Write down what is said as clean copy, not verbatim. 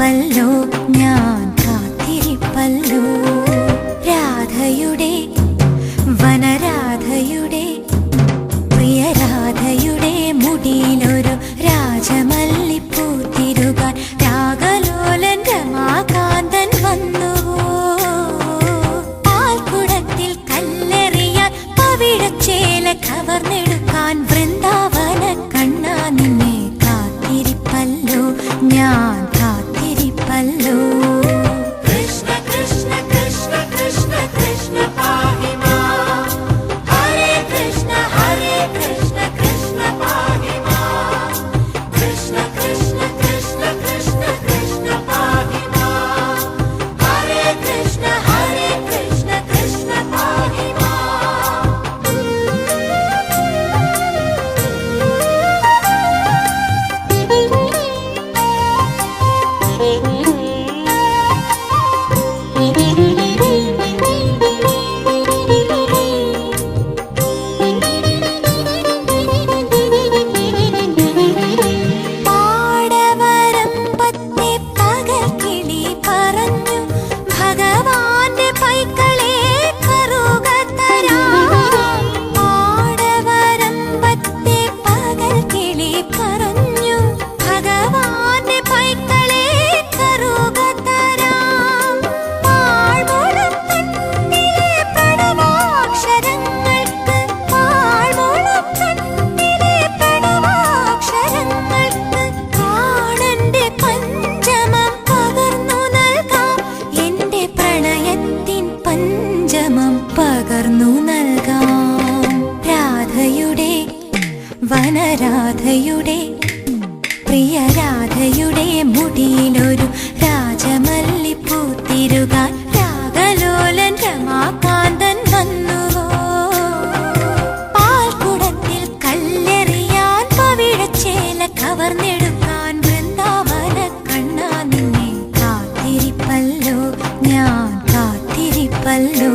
കാത്തിരിപ്പല്ലോ ഞാൻ കാത്തിരിപ്പല്ലോ രാധയുടെ വനരാധയുടെ പ്രിയരാധയുടെ മുടിയിലൊരു രാജമല്ലിപ്പൂ തിരുകാൻ രാഗലോലൻ രമാകാന്തൻ വന്നുവോ പാൽക്കുടത്തിൽ കല്ലെറിയാൻ പവിഴച്ചേല കവർന്നെടുക്കാൻ വൃന്ദാവന കണ്ണാ നിന്നെ കാത്തിരിപ്പല്ലോ ഞാൻ കാത്തിരിപ്പല്ലോ കൃഷ്ണ കൃഷ്ണ കൃഷ്ണ കൃഷ്ണ കൃഷ്ണ പാഹി മാം ഹരേ കൃഷ്ണ കൃഷ്ണ പാഹി മാം കൃഷ്ണ കൃഷ്ണ കൃഷ്ണ കൃഷ്ണ കൃഷ്ണ പാഹി മാം ഹരേ കൃഷ്ണ കൃഷ്ണ പാഹി മാം പാടവരമ്പത്തെ പകൽക്കിളി പറഞ്ഞു ഭഗവാന്റെ പൈക്കളെ കറുകത്തരാം പാടവരമ്പത്തെ പകൽക്കിളി പറഞ്ഞു ഭഗവാന്റെ പൈക്കളെ കറുകത്തരാം പാഴ്മുളം കണ്ണിലെ പ്രണവാക്ഷരങ്ങൾക്ക് പാഴ്മുളം കണ്ണിലെ പ്രണവാക്ഷരങ്ങൾക്ക് കാണന്റെ പഞ്ചമം പകർന്നു നൽകാം എന്റെ പ്രണയത്തിൻ പഞ്ചമം പകർന്നു നൽകാം രാധയുടെ വനരാധയുടെ പ്രിയരാധയുടെ മുടിയിലൊരു രാജമല്ലിപ്പൂ തിരുകാൻ രാഗലോലൻ രമാകാന്തൻ വന്നുവോ പാൽക്കുടത്തിൽ കല്ലെറിയാൻ പവിഴച്ചേല കവർന്നെടുക്കാൻ വൃന്ദാവന കണ്ണാ നിന്നെ കാത്തിരിപ്പല്ലോ ഞാൻ കാത്തിരിപ്പല്ലോ